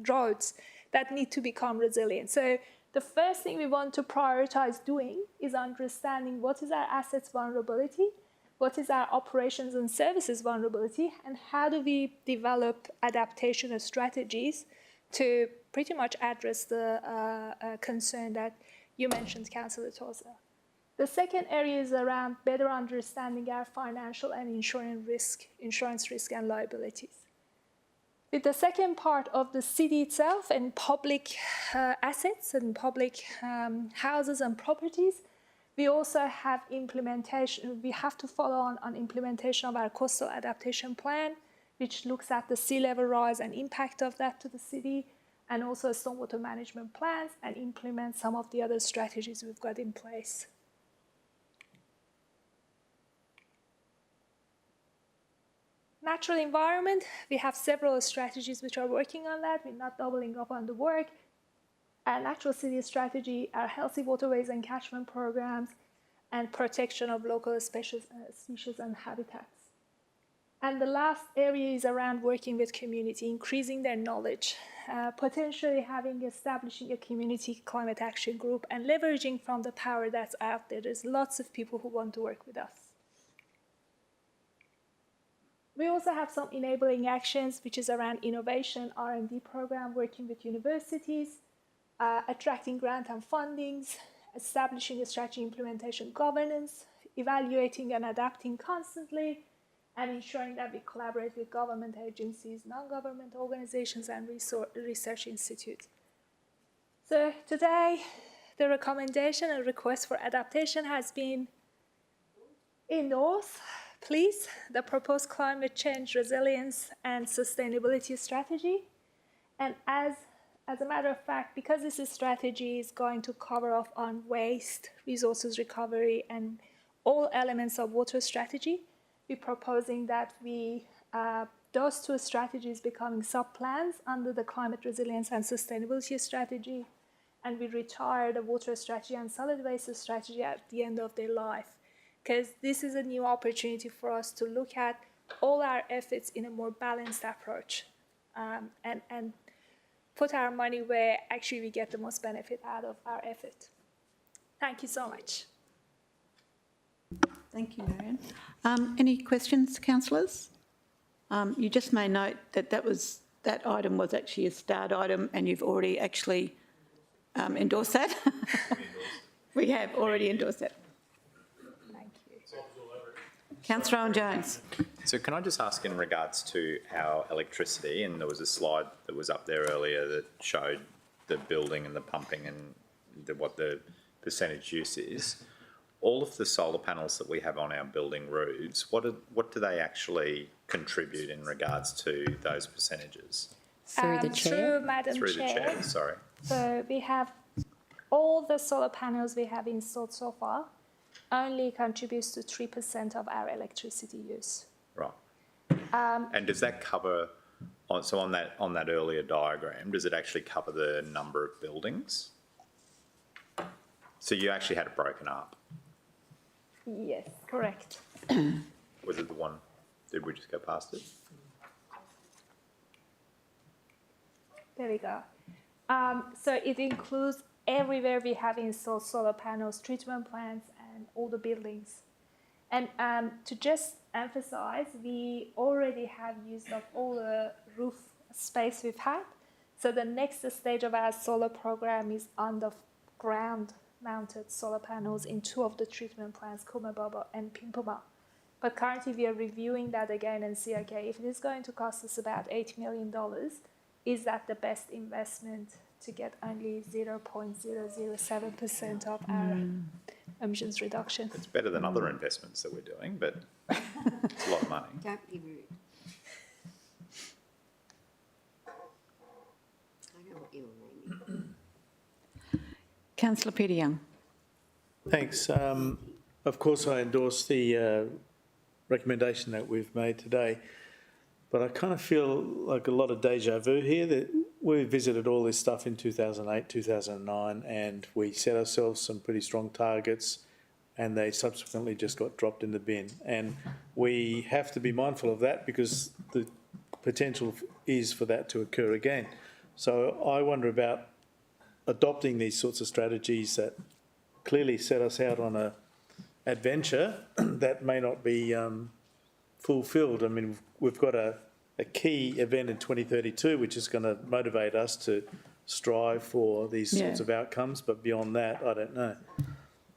roads that need to become resilient. So the first thing we want to prioritize doing is understanding what is our assets vulnerability, what is our operations and services vulnerability, and how do we develop adaptation strategies to pretty much address the concern that you mentioned, Councillor Tozer. The second area is around better understanding our financial and insurance risk and liabilities. With the second part of the city itself and public assets and public houses and properties, we also have implementation. We have to follow on implementation of our coastal adaptation plan, which looks at the sea level rise and impact of that to the city, and also stormwater management plans, and implement some of the other strategies we've got in place. Natural environment, we have several strategies which are working on that. We're not doubling up on the work. Our natural city strategy, our healthy waterways and catchment programs, and protection of local species and habitats. And the last area is around working with community, increasing their knowledge, potentially establishing a community climate action group and leveraging from the power that's out there. There's lots of people who want to work with us. We also have some enabling actions, which is around innovation, R&D program, working with universities, attracting grant and fundings, establishing a strategy implementation governance, evaluating and adapting constantly, and ensuring that we collaborate with government agencies, non-government organizations, and research institutes. So today, the recommendation and request for adaptation has been endorsed. Please, the proposed climate change resilience and sustainability strategy. And as a matter of fact, because this strategy is going to cover off on waste, resources recovery, and all elements of water strategy, we're proposing that those two strategies becoming sub-plans under the climate resilience and sustainability strategy, and we retire the water strategy and solid waste strategy at the end of their life. Because this is a new opportunity for us to look at all our efforts in a more balanced approach and put our money where actually we get the most benefit out of our effort. Thank you so much. Thank you, Marion. Any questions, councillors? You just may note that that item was actually a start item and you've already actually endorsed that. We have already endorsed that. Councillor Owen-Jones. So can I just ask in regards to our electricity, and there was a slide that was up there earlier that showed the building and the pumping and what the percentage use is. All of the solar panels that we have on our building roofs, what do they actually contribute in regards to those percentages? Through the chair. Through Madam Through Chair. the chair, sorry. So we have all the solar panels we have installed so far only contributes to 3% of our electricity use. Right. And does that cover, on that earlier diagram, does it actually cover the number of buildings? So you actually had it broken up? Yes, correct. Was it the one, did we just go past it? There we go. So it includes everywhere we have installed solar panels, treatment plants, and all the buildings. And to just emphasize, we already have used up all the roof space we've had. So the next stage of our solar program is on the ground mounted solar panels in 2 of the treatment plants, Kumababa and Pimpama. But currently we are reviewing that again and see, okay, if it is going to cost us about $8 million, is that the best investment to get only 0.007% of our emissions reduction? It's better than other investments that we're doing, but it's a lot of money. Don't be rude. I know what you were meaning. Councillor Peter Young. Thanks. Of course, I endorse the recommendation that we've made today, but I kind of feel like a lot of deja vu here, that we visited all this stuff in 2008, 2009, and we set ourselves some pretty strong targets, and they subsequently just got dropped in the bin. And we have to be mindful of that because the potential is for that to occur again. So I wonder about adopting these sorts of strategies that clearly set us out on a adventure that may not be fulfilled. I mean, we've got a key event in 2032 which is going to motivate us to strive for these sorts of outcomes, but beyond that, I don't know.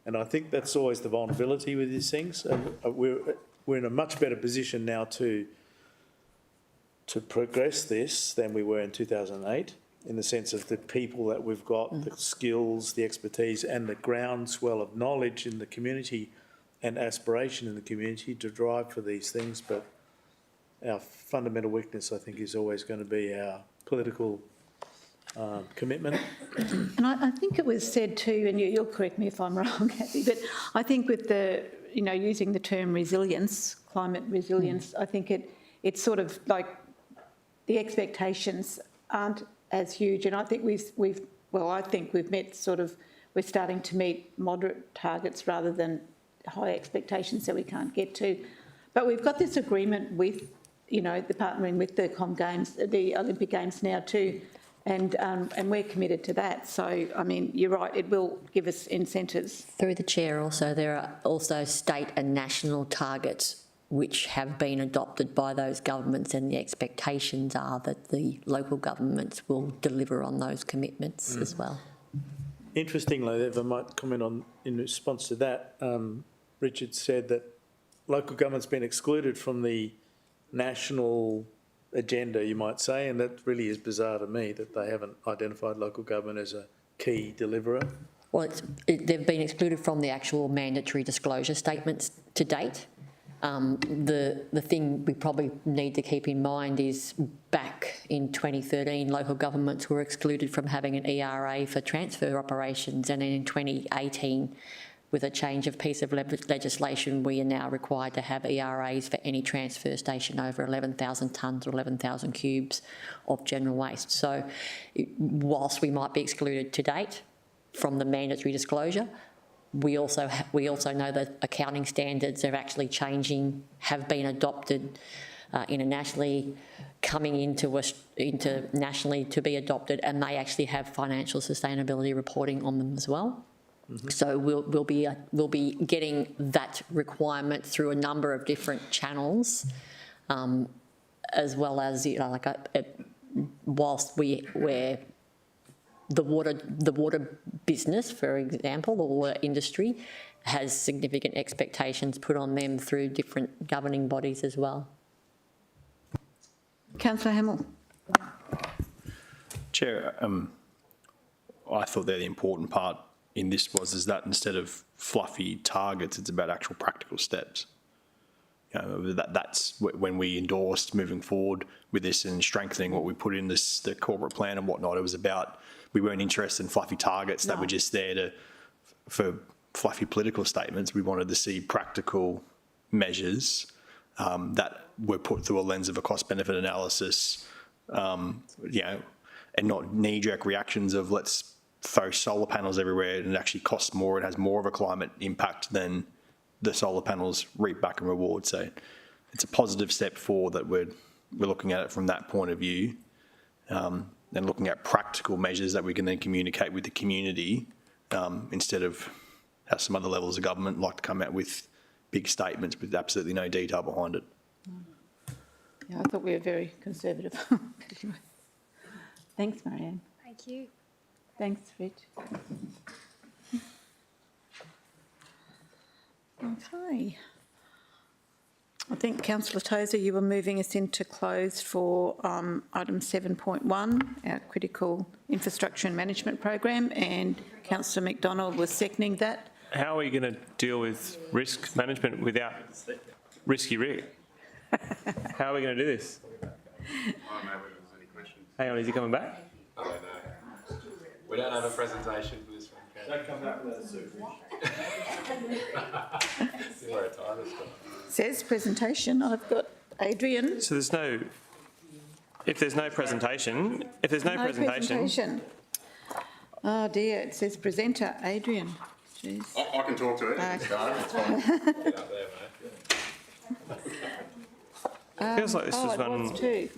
And I think that's always the vulnerability with these things. And we're in a much better position now to progress this than we were in 2008, in the sense of the people that we've got, the skills, the expertise, and the groundswell of knowledge in the community and aspiration in the community to drive for these things. But our fundamental weakness, I think, is always going to be our political commitment. And I think it was said too, and you'll correct me if I'm wrong, Kathy, but I think with the, using the term resilience, climate resilience, I think it's sort of like the expectations aren't as huge, and I think we've met we're starting to meet moderate targets rather than high expectations that we can't get to. But we've got this agreement with, the partnering with the the Olympic Games now too, and we're committed to that. So, I mean, you're right, it will give us incentives. Through the chair also, there are also state and national targets which have been adopted by those governments, and the expectations are that the local governments will deliver on those commitments as well. Interestingly, if I might comment on, in response to that, Richard said that local government's been excluded from the national agenda, you might say, and that really is bizarre to me that they haven't identified local government as a key deliverer. Well, they've been excluded from the actual mandatory disclosure statements to date. The thing we probably need to keep in mind is back in 2013, local governments were excluded from having an ERA for transfer operations, and then in 2018, with a change of piece of legislation, we are now required to have ERAs for any transfer station over 11,000 tonnes or 11,000 cubes of general waste. So whilst we might be excluded to date from the mandatory disclosure, we also know that accounting standards are actually changing, have been adopted internationally, coming into nationally to be adopted, and they actually have financial sustainability reporting on them as well. Mm-hmm. So we'll be getting that requirement through a number of different channels, as well as whilst we're the water business, for example, the water industry, has significant expectations put on them through different governing bodies as well. Councillor Hamill. Chair, I thought the important part in this is that instead of fluffy targets, it's about actual practical steps. You know, that's when we endorsed moving forward with this and strengthening what we put in the corporate plan and whatnot. It was about, we weren't interested in fluffy targets that were just there for fluffy political statements. We wanted to see practical measures that were put through a lens of a cost-benefit analysis, you know, and not knee-jerk reactions of let's throw solar panels everywhere and it actually costs more. It has more of a climate impact than the solar panels reap back and reward. So it's a positive step forward that we're looking at it from that point of view, and looking at practical measures that we can then communicate with the community, instead of how some other levels of government like to come out with big statements with absolutely no detail behind it. Yeah, I thought we were very conservative. Thanks, Marianne. Thank you. Thanks, Rich. Okay. I think Councillor Tozer, you were moving us into closed for item 7.1, our critical infrastructure and management program, and Councillor McDonald was seconding that. How are we going to deal with risk management without risky Rick? How are we going to do this? I don't know whether there's any questions. Hang on, is he coming back? I don't know. We don't have a presentation for this one. Don't come back with a suit. Says presentation. I've got Adrian. So there's no, if there's no presentation, presentation. Oh dear, it says presenter, Adrian. Jeez. I can talk to it. It's fine. Get up there, mate. Feels like this was it one. was too.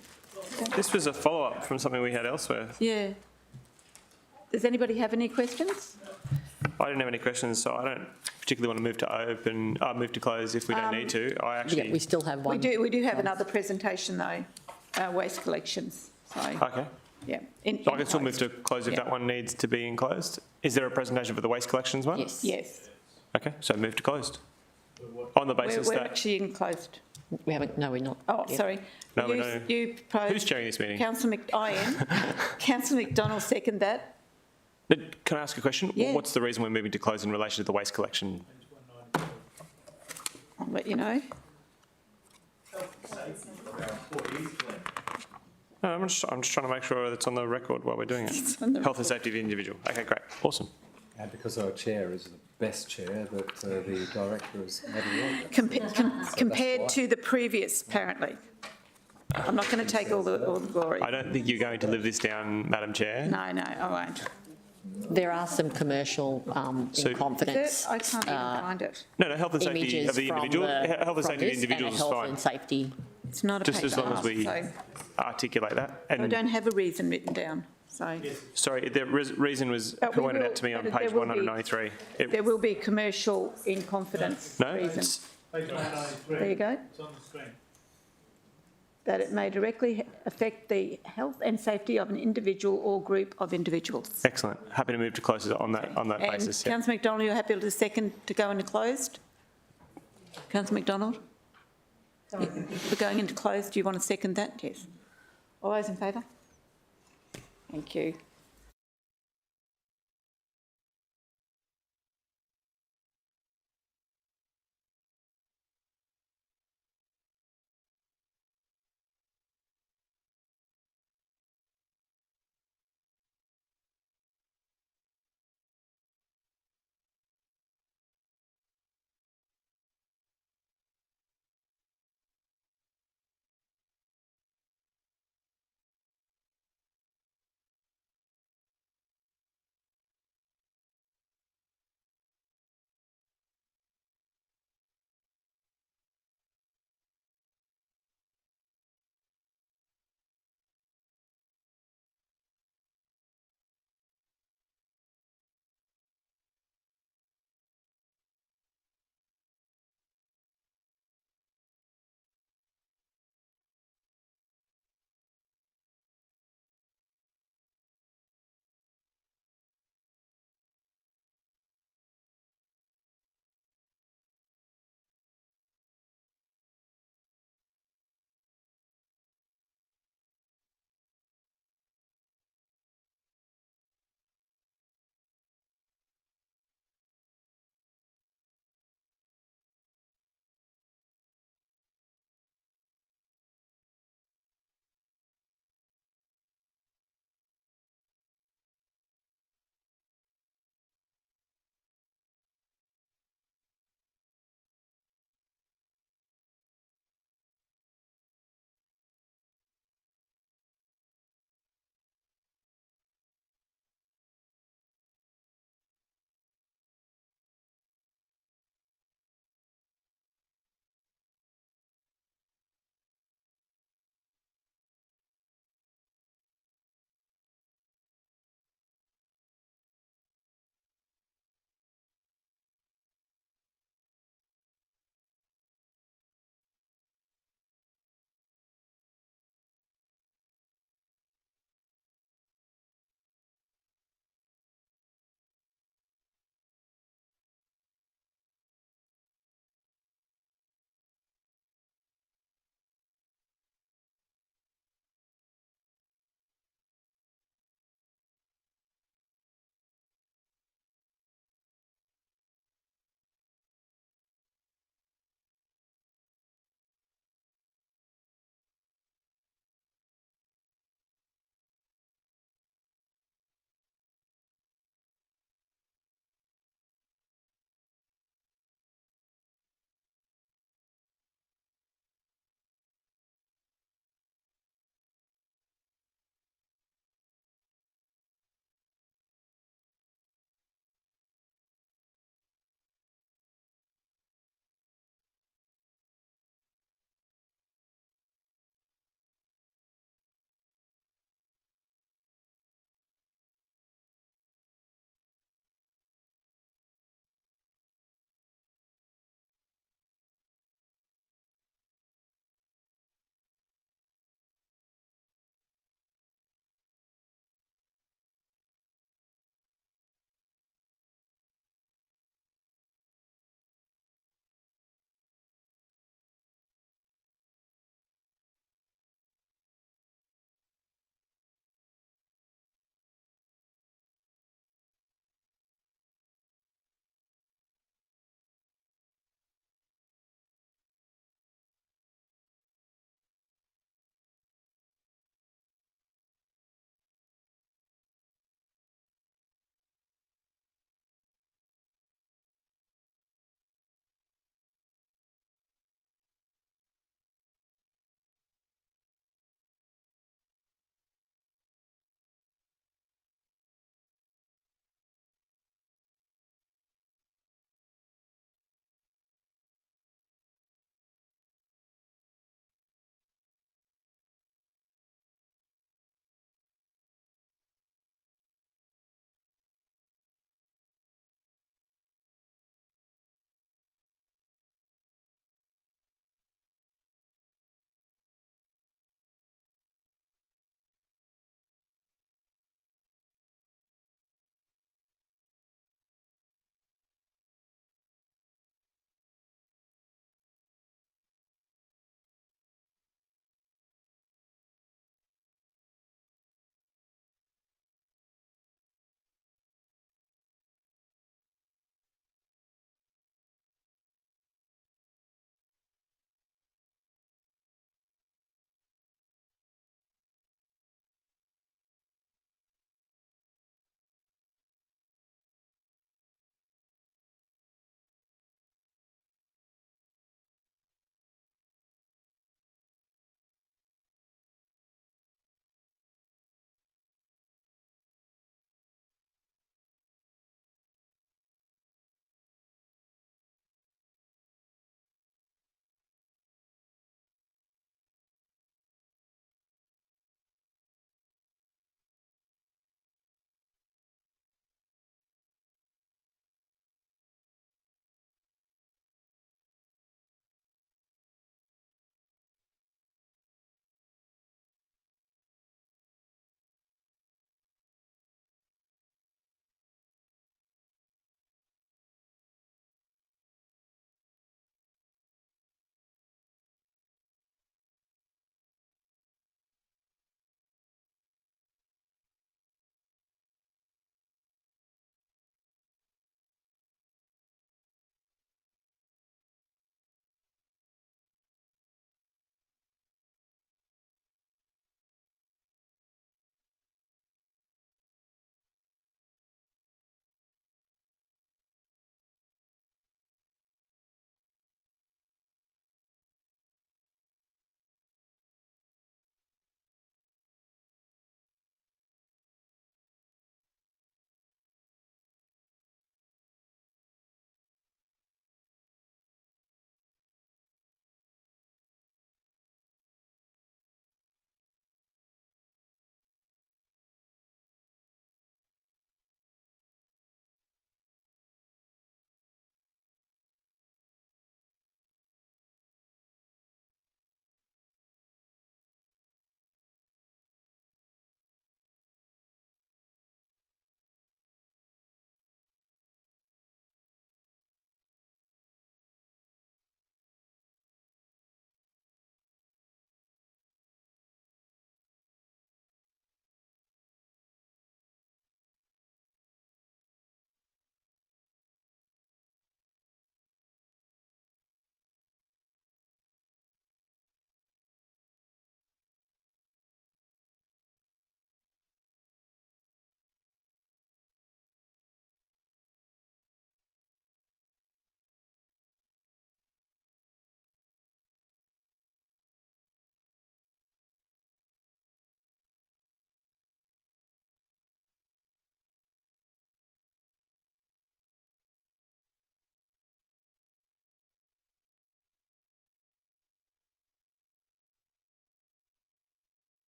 This was a follow-up from something we had elsewhere. Yeah. Does anybody have any questions? I didn't have any questions, so I don't particularly want to move to close if we don't need to. We still have one. We do have another presentation though, waste collections. So, okay. Yeah. I can still move to close if that one needs to be enclosed. Is there a presentation for the waste collections one? Yes. Yes. Okay, so move to closed. On the basis we're that... actually enclosed. We haven't, no, we're not. Oh, yet. sorry. No, we don't. You proposed... Who's chairing this meeting? I am. Councillor McDonald second that. Can I ask a question? Yeah. What's the reason we're moving to close in relation to the waste collection? I'll let you know. No, I'm just trying to make sure that's on the record while we're doing it. Health and safety of the individual. Okay, great. Awesome. And because our chair is the best chair that the director has ever worked. Compared to the previous, apparently. I'm not going to take all the glory. I don't think you're going to live this down, Madam Chair. No, I won't. There are some commercial in confidence. I can't even find it. No, health and safety of the individual. Health and safety of the individuals is health fine. And safety. It's not a just paper as long as we so articulate that. And I don't have a reason written down. So sorry, the reason was pointed out to me on page 193. There will be commercial in confidence reason. There you go. It's on the screen. That it may directly affect the health and safety of an individual or group of individuals. Excellent. Happy to move to close on that basis. And Councillor McDonald, you're happy to second to go into closed? Councillor McDonald? Yeah, we're going into closed. Do you want to second that? Yes. All those in favour? Thank you.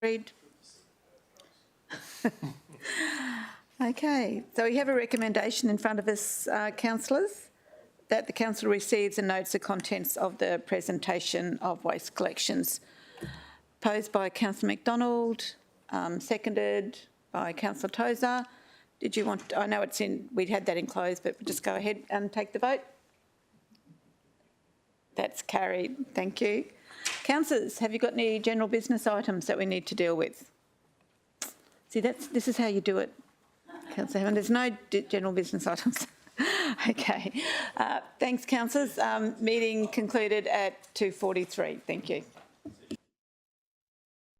Read. Okay, so we have a recommendation in front of us, councillors, that the council receives and notes the contents of the presentation of waste collections, posed by Councillor McDonald, seconded by Councillor Tozer. Did you want, I know it's in, we'd had that enclosed, but just go ahead and take the vote. That's carried, thank you. Councillors, have you got any general business items that we need to deal with? See, this is how you do it, Councillor Hammond. There's no general business items. Okay. Thanks, councillors. Meeting concluded at 2:43. Thank you.